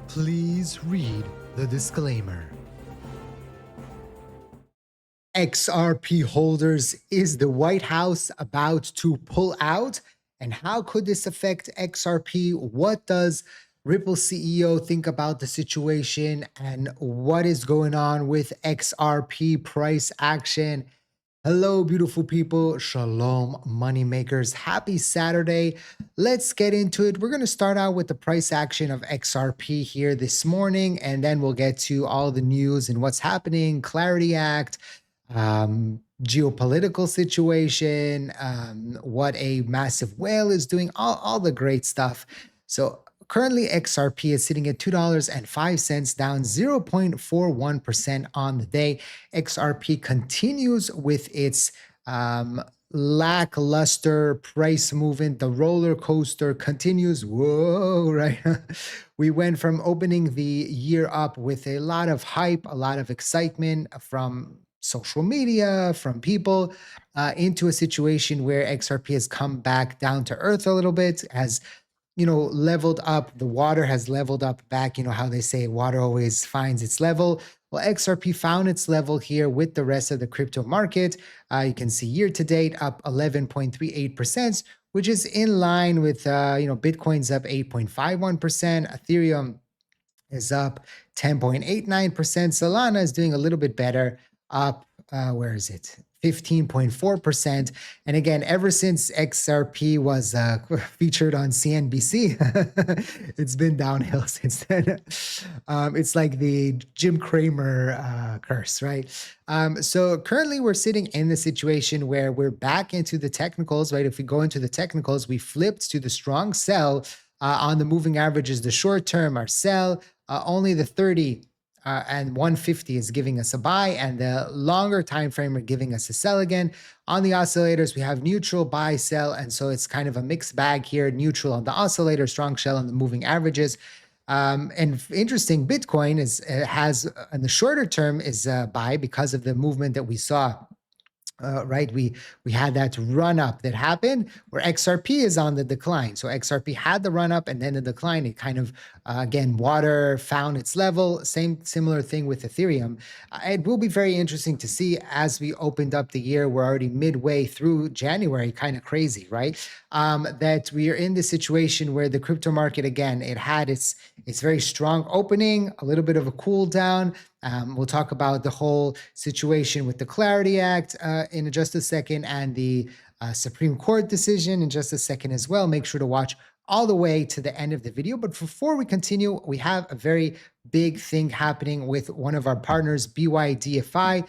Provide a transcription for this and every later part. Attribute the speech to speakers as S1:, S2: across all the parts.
S1: Please read the disclaimer. XRP holders, is the White House about to pull out? And how could this affect XRP? What does Ripple CEO think about the situation? And what is going on with XRP price action? Hello, beautiful people. Shalom, moneymakers. Happy Saturday. Let's get into it. We're going to start out with the price action of XRP here this morning, and then we'll get to all the news and what's happening, Clarity Act, geopolitical situation, what a massive whale is doing, all the great stuff. So currently, XRP is sitting at $2.05, down 0.41% on the day. XRP continues with its lackluster price movement. The roller coaster continues. Whoa, right? We went from opening the year up with a lot of hype, a lot of excitement from social media, from people, into a situation where XRP has come back down to earth a little bit, has leveled up. The water has leveled up back. You know how they say water always finds its level. Well, XRP found its level here with the rest of the crypto market. You can see year to date up 11.38%, which is in line with, Bitcoin's up 8.51%. Ethereum is up 10.89%. Solana is doing a little bit better, up, where is it? 15.4%. And again, ever since XRP was featured on CNBC, it's been downhill since then. It's like the Jim Cramer curse, right? So currently we're sitting in the situation where we're back into the technicals, right? If we go into the technicals, we flipped to the strong sell on the moving averages. The short term are sell, only the 30 and 150 is giving us a buy, and the longer time frame are giving us a sell again. On the oscillators, we have neutral, buy, sell, and so it's kind of a mixed bag here. Neutral on the oscillator, strong shell on the moving averages. And interesting, Bitcoin has in the shorter term is buy because of the movement that we saw. Right, we had that run up that happened where XRP is on the decline. So XRP had the run up and then the decline. It kind of again, water found its level. Similar thing with Ethereum. It will be very interesting to see as we opened up the year. We're already midway through January, kind of crazy, right? That we are in this situation where the crypto market again, it had its very strong opening, a little bit of a cool down. We'll talk about the whole situation with the Clarity Act in just a second, and the Supreme Court decision in just a second as well. Make sure to watch all the way to the end of the video. But before we continue, we have a very big thing happening with one of our partners, BYDFI.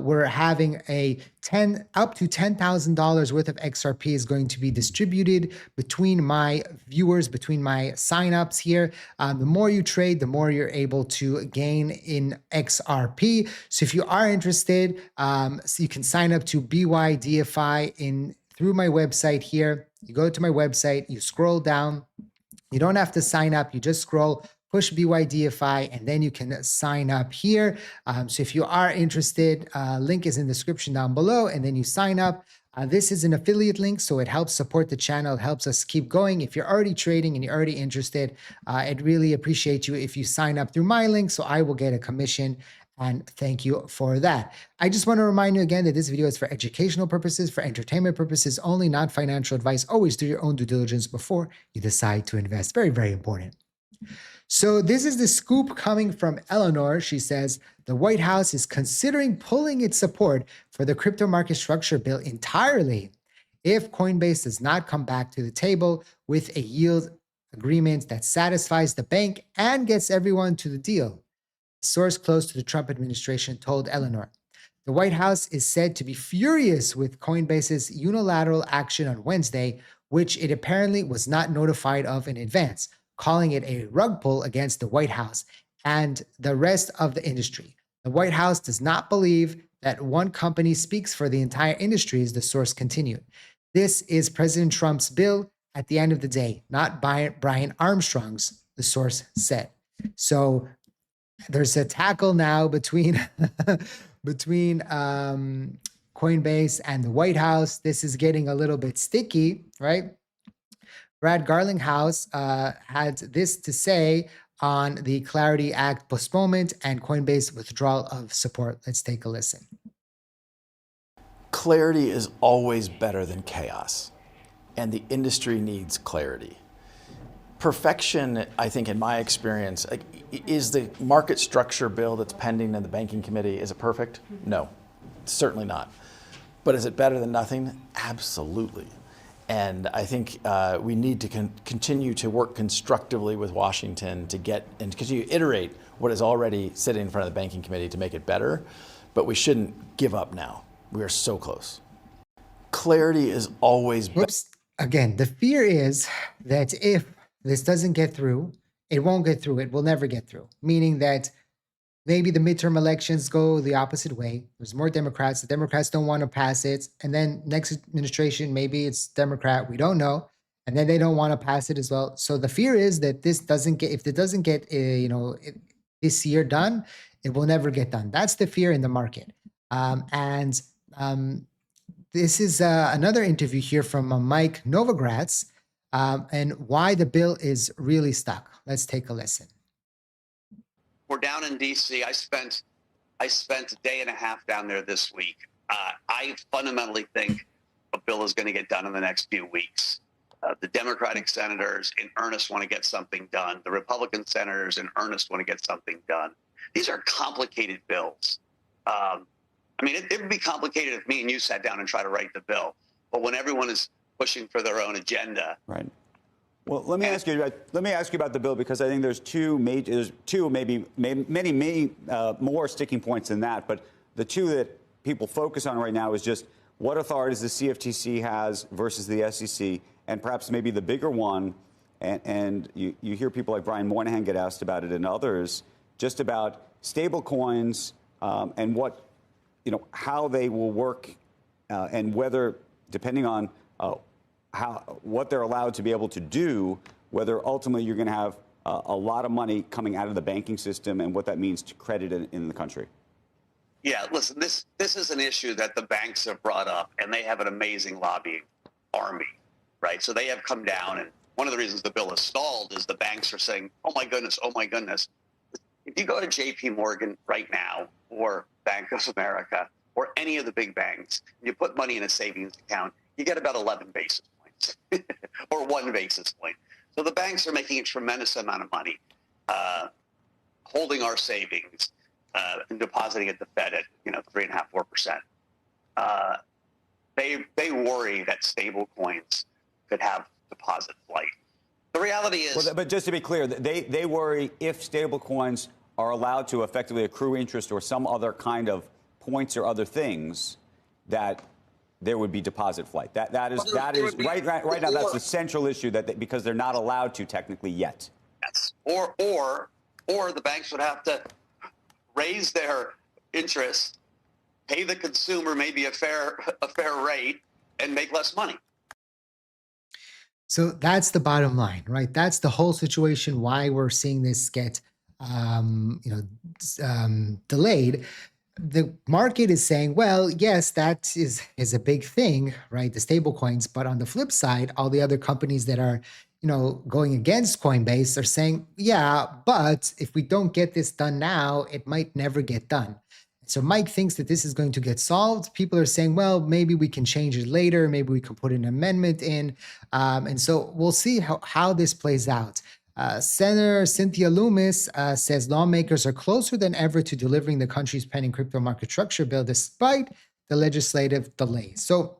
S1: We're having up to $10,000 worth of XRP is going to be distributed between my viewers, between my signups here. The more you trade, the more you're able to gain in XRP. So if you are interested, so you can sign up to BYDFI through my website here. You go to my website, you scroll down. You don't have to sign up. You just scroll, push BYDFI, and then you can sign up here. So if you are interested, link is in the description down below, and then you sign up. This is an affiliate link, so it helps support the channel, it helps us keep going. If you're already trading and you're already interested, I'd really appreciate you if you sign up through my link, so I will get a commission. And thank you for that. I just want to remind you again that this video is for educational purposes, for entertainment purposes only, not financial advice. Always do your own due diligence before you decide to invest. Very, very important. So this is the scoop coming from Eleanor. She says, the White House is considering pulling its support for the crypto market structure bill entirely if Coinbase does not come back to the table with a yield agreement that satisfies the bank and gets everyone to the deal. A source close to the Trump administration told Eleanor. The White House is said to be furious with Coinbase's unilateral action on Wednesday, which it apparently was not notified of in advance, calling it a rug pull against the White House and the rest of the industry. The White House does not believe that one company speaks for the entire industry, as the source continued. This is President Trump's bill at the end of the day, not Brian Armstrong's, the source said. So there's a tackle now between Coinbase and the White House. This is getting a little bit sticky, right? Garlinghouse had this to say on the Clarity Act postponement and Coinbase withdrawal of support. Let's take a listen.
S2: Clarity is always better than chaos, and the industry needs clarity. Perfection, I think, in my experience, is the market structure bill that's pending in the banking committee, is it perfect? No, certainly not. But is it better than nothing? Absolutely. And I think we need to continue to work constructively with Washington to get and continue to iterate what is already sitting in front of the banking committee to make it better. But we shouldn't give up now. We are so close. Clarity is always better.
S1: Whoops. Again, the fear is that if this doesn't get through, it won't get through. It will never get through. Meaning that maybe the midterm elections go the opposite way. There's more Democrats. The Democrats don't want to pass it. And then next administration, maybe it's Democrat. We don't know. And then they don't want to pass it as well. So the fear is that this doesn't get, if it doesn't get, this year done, it will never get done. That's the fear in the market. This is another interview here from Mike Novogratz and why the bill is really stuck. Let's take a listen.
S3: We're down in DC. I spent a day and a half down there this week. I fundamentally think a bill is going to get done in the next few weeks. The Democratic senators in earnest want to get something done. The Republican senators in earnest want to get something done. These are complicated bills. It would be complicated if me and you sat down and tried to write the bill. But when everyone is pushing for their own agenda,
S4: right. Well, let me ask you about the bill, because I think there's maybe many more sticking points than that. But the two that people focus on right now is just what authorities the CFTC has versus the SEC, and perhaps maybe the bigger one. And you hear people like Brian Moynihan get asked about it and others, just about stable coins and what, how they will work and whether, depending on what they're allowed to be able to do, whether ultimately you're going to have a lot of money coming out of the banking system and what that means to credit in the country.
S3: Yeah, listen, this is an issue that the banks have brought up, and they have an amazing lobbying army, right? So they have come down, and one of the reasons the bill is stalled is the banks are saying, oh my goodness. If you go to JP Morgan right now, or Bank of America, or any of the big banks, and you put money in a savings account, you get about 11 basis points or 1 basis point. So the banks are making a tremendous amount of money holding our savings and depositing at the Fed at 3.5%, 4%. They worry that stable coins could have deposit flight. The reality is,
S4: well, but just to be clear, they worry if stable coins are allowed to effectively accrue interest or some other kind of points or other things, that there would be deposit flight. That is right now. That's the central issue, because they're not allowed to technically yet.
S3: Yes, or the banks would have to raise their interest, pay the consumer maybe a fair rate, and make less money.
S1: So that's the bottom line, right? That's the whole situation. Why we're seeing this get delayed. The market is saying, well, yes, that is a big thing, right? The stable coins. But on the flip side, all the other companies that are, going against Coinbase are saying, yeah, but if we don't get this done now, it might never get done. So Mike thinks that this is going to get solved. People are saying, well, maybe we can change it later. Maybe we can put an amendment in. And so we'll see how this plays out. Senator Cynthia Loomis says lawmakers are closer than ever to delivering the country's pending crypto market structure bill despite the legislative delays. So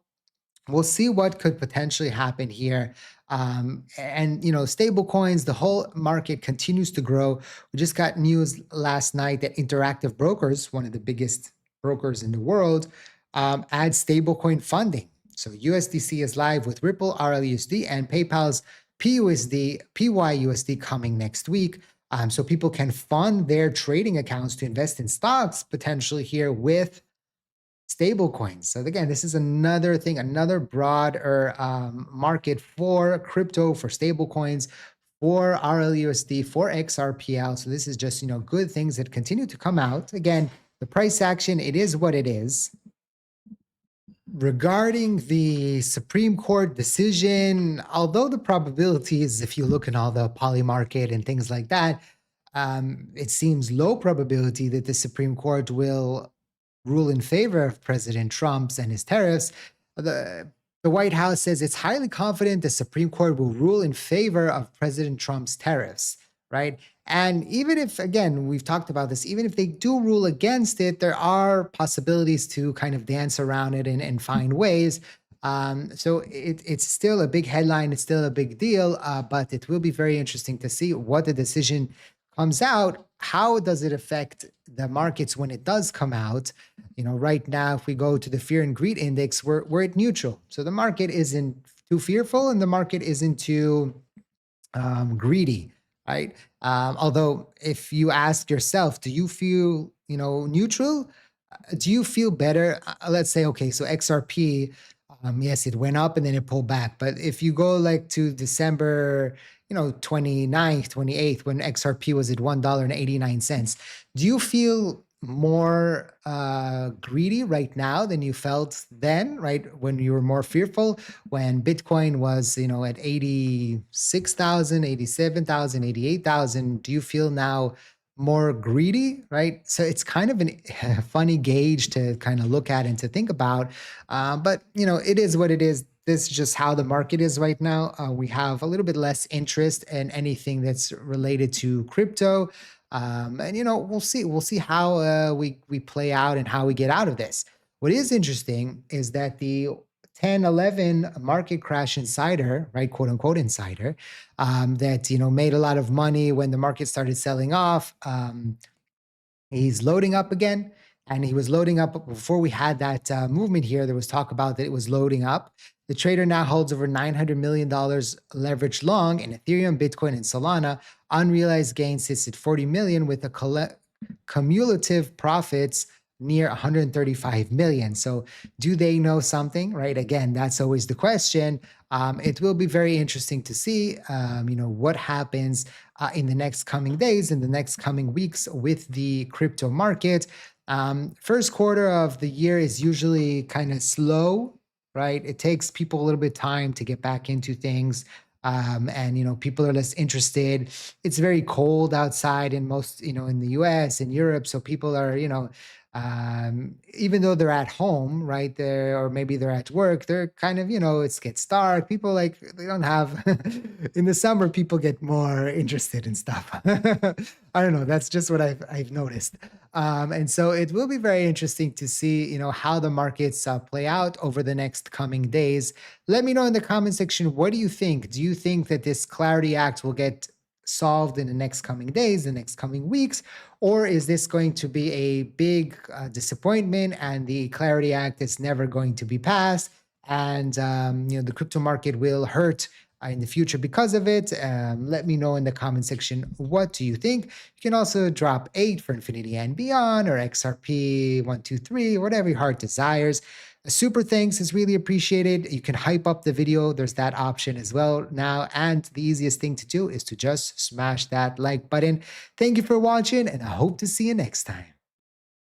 S1: we'll see what could potentially happen here. Stable coins, the whole market continues to grow. We just got news last night that Interactive Brokers, one of the biggest brokers in the world, adds stablecoin funding. So USDC is live with Ripple, RLUSD, and PayPal's PYUSD coming next week. So people can fund their trading accounts to invest in stocks potentially here with stable coins. So again, this is another thing, another broader market for crypto, for stable coins, for RLUSD, for XRPL. So this is just, good things that continue to come out. Again, the price action, it is what it is. Regarding the Supreme Court decision, although the probabilities, if you look at all the poly market and things like that, it seems low probability that the Supreme Court will rule in favor of President Trump's and his tariffs. The White House says it's highly confident the Supreme Court will rule in favor of President Trump's tariffs, right? And even if, again, we've talked about this, even if they do rule against it, there are possibilities to kind of dance around it and find ways. So it's still a big headline, it's still a big deal, but it will be very interesting to see what the decision comes out. How does it affect the markets when it does come out? Right now, if we go to the fear and greed index, we're at neutral. So the market isn't too fearful and the market isn't too greedy, right? Although if you ask yourself, do you feel, neutral? Do you feel better? Let's say, okay, so XRP, yes, it went up and then it pulled back. But if you go like to December, 29th, 28th, when XRP was at $1.89, do you feel more greedy right now than you felt then, right? When you were more fearful, when Bitcoin was, at 86,000, 87,000, 88,000, do you feel now more greedy, right? So it's kind of a funny gauge to kind of look at and to think about. But, it is what it is. This is just how the market is right now. We have a little bit less interest in anything that's related to crypto. And we'll see. We'll see how we play out and how we get out of this. What is interesting is that the 10/11 market crash insider, right, quote unquote insider, that made a lot of money when the market started selling off. He's loading up again. And he was loading up before we had that movement here. There was talk about that it was loading up. The trader now holds over $900 million leveraged long in Ethereum, Bitcoin, and Solana. Unrealized gain sits at 40 million with a cumulative profits near 135 million. So do they know something, right? Again, that's always the question. It will be very interesting to see, what happens in the next coming days, in the next coming weeks with the crypto market. First quarter of the year is usually kind of slow, right? It takes people a little bit of time to get back into things. And people are less interested. It's very cold outside in most, in the US and Europe. So people are, even though they're at home, right there, or maybe they're at work, they're kind of, it gets dark. People they don't have, in the summer, people get more interested in stuff. I don't know. That's just what I've noticed. And so it will be very interesting to see, how the markets play out over the next coming days. Let me know in the comment section, what do you think? Do you think that this Clarity Act will get solved in the next coming days, the next coming weeks? Or is this going to be a big disappointment and the Clarity Act is never going to be passed? And, the crypto market will hurt in the future because of it. Let me know in the comment section, what do you think? You can also drop 8 for Infinity and Beyond or XRP 123, whatever your heart desires. A super thanks is really appreciated. You can hype up the video. There's that option as well now. And the easiest thing to do is to just smash that like button. Thank you for watching, and I hope to see you next time.